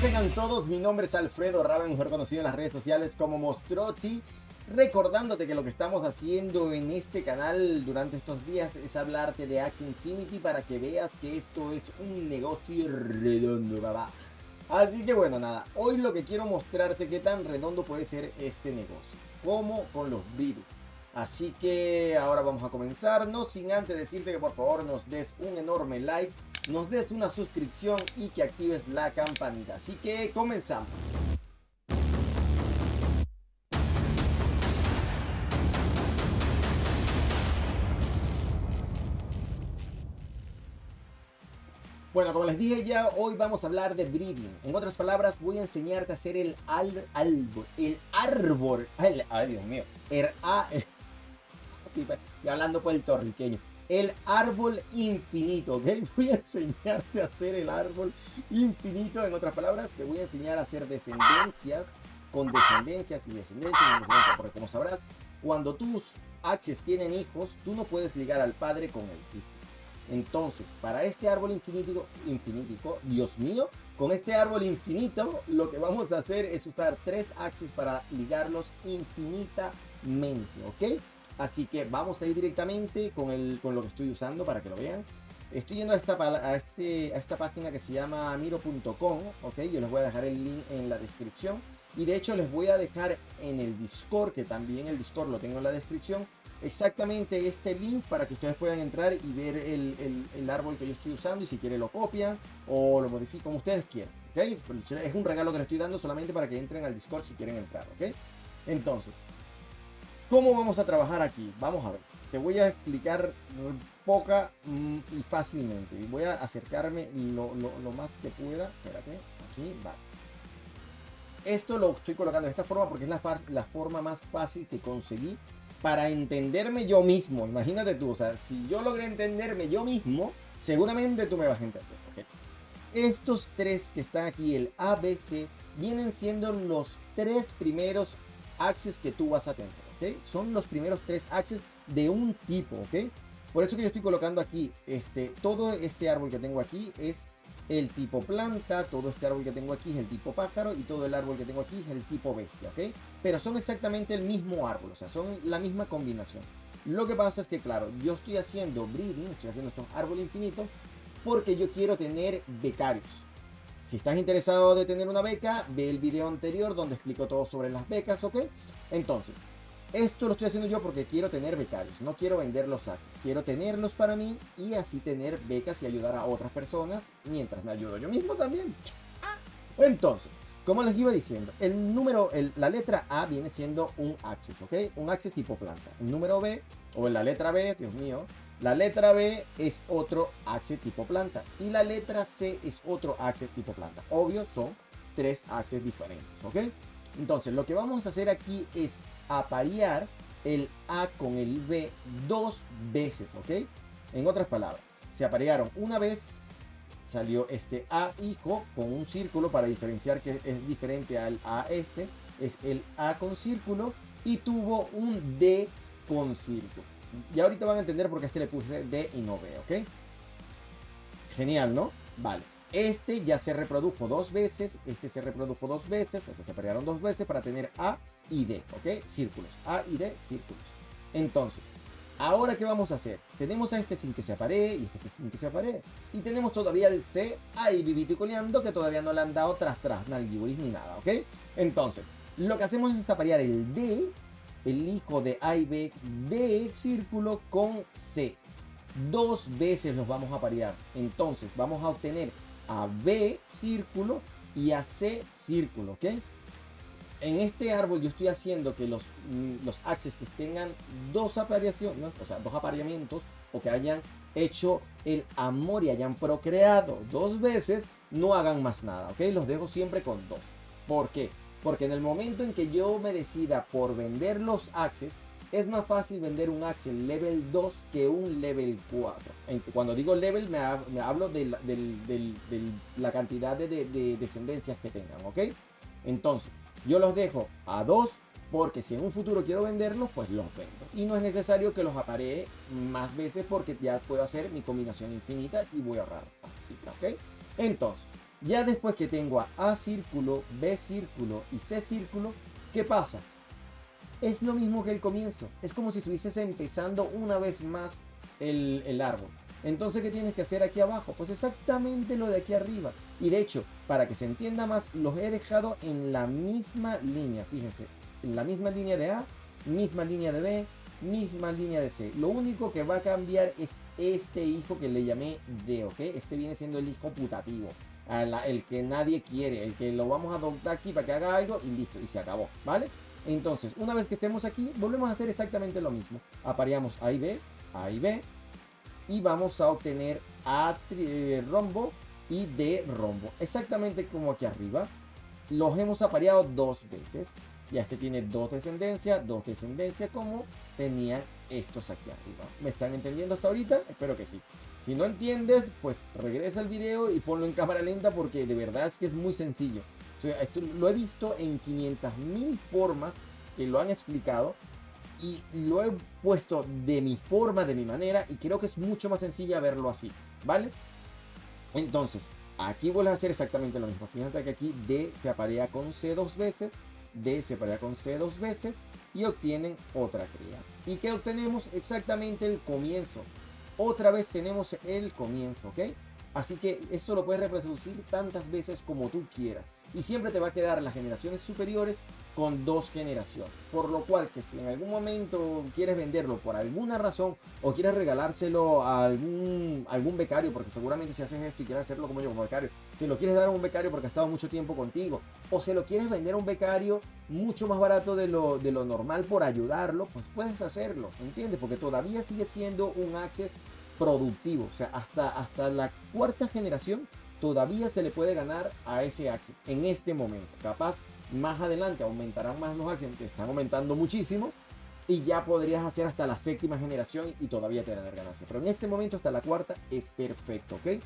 tengan todos, mi nombre es Alfredo Raven, mejor conocido en las redes sociales como Mostrotti. Recordándote que lo que estamos haciendo en este canal durante estos días es hablarte de Axie Infinity para que veas que esto es un negocio redondo, papá. Así que bueno, nada, hoy lo que quiero mostrarte qué tan redondo puede ser este negocio, como con los breeding. Así que ahora vamos a comenzar, no sin antes decirte que por favor nos des un enorme like, nos des una suscripción y que actives la campanita. Así que comenzamos. Bueno, como les dije ya, hoy vamos a hablar de breeding. En otras palabras, voy a enseñarte a hacer el árbol. Ay, Dios mío. Estoy hablando puertorriqueño. El árbol infinito, ¿ok? Voy a enseñarte a hacer el árbol infinito. En otras palabras, te voy a enseñar a hacer descendencias con descendencias y descendencias y descendencias. Porque como sabrás, cuando tus Axies tienen hijos, tú no puedes ligar al padre con el hijo. Entonces, para este árbol infinito, Dios mío, con este árbol infinito, lo que vamos a hacer es usar 3 Axies para ligarlos infinitamente, ¿ok? Así que vamos a ir directamente con lo que estoy usando para que lo vean. Estoy yendo a esta página que se llama miro.com, ¿ok? Yo les voy a dejar el link en la descripción. Y de hecho les voy a dejar en el Discord, que también el Discord lo tengo en la descripción, exactamente este link para que ustedes puedan entrar y ver el árbol que yo estoy usando, y si quieren lo copian o lo modifican como ustedes quieran, ¿okay? Es un regalo que les estoy dando solamente para que entren al Discord si quieren entrar, ¿ok? Entonces, ¿cómo vamos a trabajar aquí? Vamos a ver, te voy a explicar poca y fácilmente, y voy a acercarme lo más que pueda. Espérate, aquí, vale. Esto lo estoy colocando de esta forma porque es la forma más fácil que conseguí para entenderme yo mismo. Imagínate tú, o sea, si yo logré entenderme yo mismo, seguramente tú me vas a entender, ¿ok? Estos 3 que están aquí, el A, B, C, vienen siendo los 3 primeros Axies que tú vas a tener, ¿ok? Son los primeros 3 Axies de un tipo, ¿ok? Por eso que yo estoy colocando aquí, todo este árbol que tengo aquí es el tipo planta, todo este árbol que tengo aquí es el tipo pájaro y todo el árbol que tengo aquí es el tipo bestia, ¿ok? Pero son exactamente el mismo árbol, o sea, son la misma combinación. Lo que pasa es que, claro, yo estoy haciendo breeding, estoy haciendo estos árboles infinitos porque yo quiero tener becarios. Si estás interesado de tener una beca, ve el video anterior donde explico todo sobre las becas, ¿ok? Entonces, esto lo estoy haciendo yo porque quiero tener becarios, no quiero vender los Axies, quiero tenerlos para mí y así tener becas y ayudar a otras personas mientras me ayudo yo mismo también. Entonces, como les iba diciendo, la letra A viene siendo un Axies, ¿ok? Un Axies tipo planta. El número B, o la letra B, Dios mío, la letra B es otro Axies tipo planta y la letra C es otro Axies tipo planta. Obvio, son 3 Axies diferentes, ¿ok? Entonces, lo que vamos a hacer aquí es aparear el A con el B 2 veces, ¿ok? En otras palabras, se aparearon una vez, salió este A hijo con un círculo para diferenciar que es diferente al A es el A con círculo y tuvo un D con círculo. Y ahorita van a entender por qué le puse D y no B, ¿ok? Genial, ¿no? Vale. Este ya se reprodujo 2 veces, este se reprodujo 2 veces, o sea, se aparearon 2 veces para tener A y D, ¿ok? Círculos, A y D, círculos. Entonces, ahora, ¿qué vamos a hacer? Tenemos a este sin que se aparee y este sin que se aparee. Y tenemos todavía el C ahí vivito y coleando que todavía no le han dado tras nalguiburis ni nada, ¿ok? Entonces, lo que hacemos es aparear el D, el hijo de A y B, D círculo con C. 2 veces los vamos a aparear. Entonces, vamos a obtener a B círculo y a C círculo, ¿ok? En este árbol yo estoy haciendo que los Axies que tengan 2 apareaciones, o sea, 2 apareamientos, o que hayan hecho el amor y hayan procreado 2 veces, no hagan más nada, ¿ok? Los dejo siempre con 2. ¿Por qué? Porque en el momento en que yo me decida por vender los Axies, es más fácil vender un Axie level 2 que un level 4. Cuando digo level me hablo de la cantidad de descendencias que tengan, ¿ok? Entonces, yo los dejo a 2 porque si en un futuro quiero venderlos, pues los vendo. Y no es necesario que los aparee más veces porque ya puedo hacer mi combinación infinita y voy a ahorrar, ¿ok? Entonces, Ya después que tengo a círculo, B círculo y C círculo, ¿qué pasa? Es lo mismo que el comienzo. Es como si estuvieses empezando una vez más el árbol. Entonces, ¿qué tienes que hacer aquí abajo? Pues exactamente lo de aquí arriba. Y de hecho, para que se entienda más, los he dejado en la misma línea. Fíjense, en la misma línea de A, misma línea de B, misma línea de C. Lo único que va a cambiar es este hijo que le llamé D, ¿ok? Este viene siendo el hijo putativo. El que nadie quiere, el que lo vamos a adoptar aquí para que haga algo y listo, y se acabó, ¿vale? Entonces, una vez que estemos aquí, volvemos a hacer exactamente lo mismo. Apareamos A y B, y vamos a obtener A rombo y D rombo. Exactamente como aquí arriba. Los hemos apareado dos veces. Ya este tiene dos descendencias como tenían estos aquí arriba. ¿Me están entendiendo hasta ahorita? Espero que sí. Si no entiendes, pues regresa al video y ponlo en cámara lenta porque de verdad es que es muy sencillo. O sea, esto lo he visto en 500.000 formas que lo han explicado y lo he puesto de mi forma, de mi manera, y creo que es mucho más sencilla verlo así, ¿vale? Entonces, aquí vuelves a hacer exactamente lo mismo. Fíjate que aquí D se aparea con C dos veces, D se aparea con C dos veces y obtienen otra cría. ¿Y qué obtenemos? Exactamente el comienzo. Otra vez tenemos el comienzo, ¿ok? Así que esto lo puedes reproducir tantas veces como tú quieras. Y siempre te va a quedar las generaciones superiores con dos generaciones. Por lo cual, que si en algún momento quieres venderlo por alguna razón o quieres regalárselo a algún becario, porque seguramente si haces esto y quieres hacerlo como yo, como becario, se lo quieres dar a un becario porque ha estado mucho tiempo contigo, o se lo quieres vender a un becario mucho más barato de lo normal por ayudarlo, pues puedes hacerlo, ¿entiendes? Porque todavía sigue siendo un access productivo. O sea, hasta la cuarta generación todavía se le puede ganar a ese Axie en este momento. Capaz más adelante aumentarán más los Axies, que están aumentando muchísimo, y ya podrías hacer hasta la séptima generación y todavía tener ganancia. Pero en este momento hasta la cuarta es perfecto, ¿ok?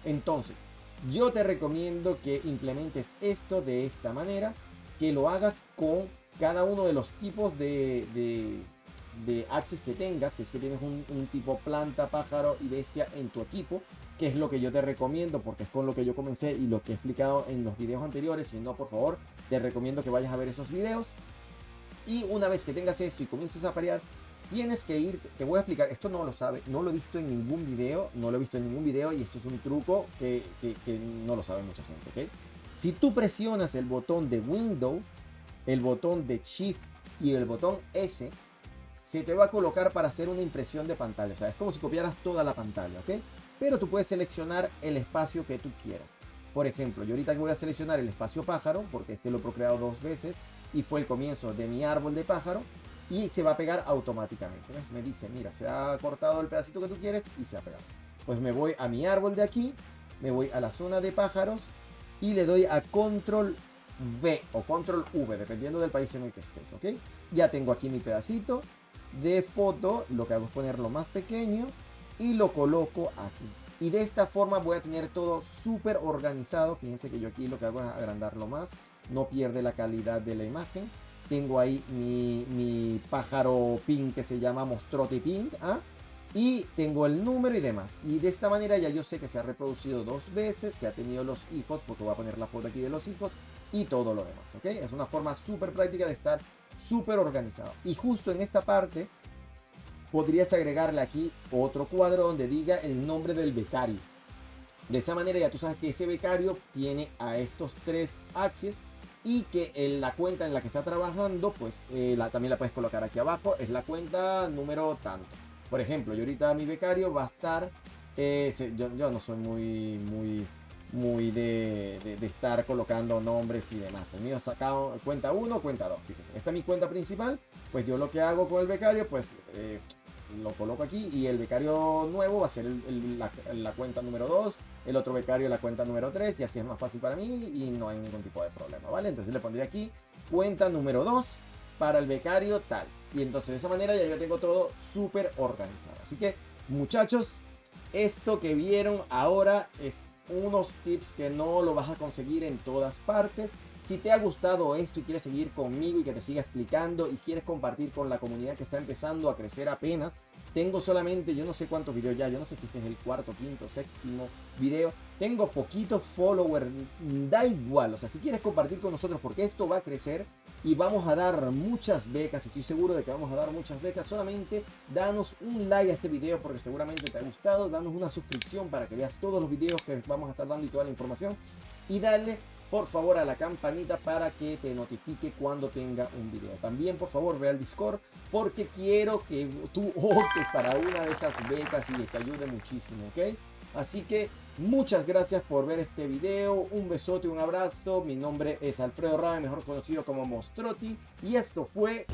Entonces, yo te recomiendo que implementes esto de esta manera, que lo hagas con cada uno de los tipos de access que tengas, si es que tienes un tipo planta, pájaro y bestia en tu equipo, que es lo que yo te recomiendo porque es con lo que yo comencé y lo que he explicado en los videos anteriores. Si no, por favor, te recomiendo que vayas a ver esos videos. Y una vez que tengas esto y comiences a parear, tienes que ir, te voy a explicar, esto no lo sabe, no lo he visto en ningún video, y esto es un truco que no lo sabe mucha gente, ¿ok? Si tú presionas el botón de Windows, el botón de Shift y el botón S, se te va a colocar para hacer una impresión de pantalla. O sea, es como si copiaras toda la pantalla, ¿ok? Pero tú puedes seleccionar el espacio que tú quieras. Por ejemplo, yo ahorita voy a seleccionar el espacio pájaro, porque este lo he procreado dos veces y fue el comienzo de mi árbol de pájaro, y se va a pegar automáticamente. ¿Ves? Me dice, mira, se ha cortado el pedacito que tú quieres y se ha pegado. Pues me voy a mi árbol de aquí, me voy a la zona de pájaros y le doy a Control V o Control V, dependiendo del país en el que estés, ¿ok? Ya tengo aquí mi pedacito de foto, lo que hago es ponerlo más pequeño y lo coloco aquí. Y de esta forma voy a tener todo súper organizado. Fíjense que yo aquí lo que hago es agrandarlo más, no pierde la calidad de la imagen. Tengo ahí mi pájaro pink que se llama Mostrote Pink, ¿ah? Y tengo el número y demás. Y de esta manera ya yo sé que se ha reproducido dos veces, que ha tenido los hijos, porque voy a poner la foto aquí de los hijos y todo lo demás, ¿ok? Es una forma súper práctica de estar súper organizado. Y justo en esta parte podrías agregarle aquí otro cuadro donde diga el nombre del becario. De esa manera ya tú sabes que ese becario tiene a estos tres axes y que en la cuenta en la que está trabajando, pues también la puedes colocar aquí abajo. Es la cuenta número tanto. Por ejemplo, yo ahorita mi becario va a estar, yo no soy muy de estar colocando nombres y demás. El mío sacado cuenta 1, cuenta 2. Esta es mi cuenta principal. Pues yo lo que hago con el becario, pues lo coloco aquí y el becario nuevo va a ser la cuenta número 2, el otro becario la cuenta número 3 y así es más fácil para mí y no hay ningún tipo de problema, ¿vale? Entonces le pondré aquí cuenta número 2 para el becario tal. Y entonces de esa manera ya yo tengo todo súper organizado. Así que muchachos, esto que vieron ahora es unos tips que no lo vas a conseguir en todas partes. Si te ha gustado esto y quieres seguir conmigo y que te siga explicando y quieres compartir con la comunidad que está empezando a crecer apenas, tengo solamente, yo no sé cuántos videos ya, yo no sé si este es el cuarto, quinto, séptimo video, tengo poquitos followers, da igual, o sea, si quieres compartir con nosotros, porque esto va a crecer y vamos a dar muchas becas, estoy seguro de que vamos a dar muchas becas, solamente danos un like a este video porque seguramente te ha gustado, danos una suscripción para que veas todos los videos que vamos a estar dando y toda la información, y dale por favor a la campanita para que te notifique cuando tenga un video. También por favor ve al Discord porque quiero que tú optes para una de esas becas y te ayude muchísimo, ¿ok? Así que muchas gracias por ver este video, un besote, un abrazo, mi nombre es Alfredo Rabe, mejor conocido como Mostrotti, y esto fue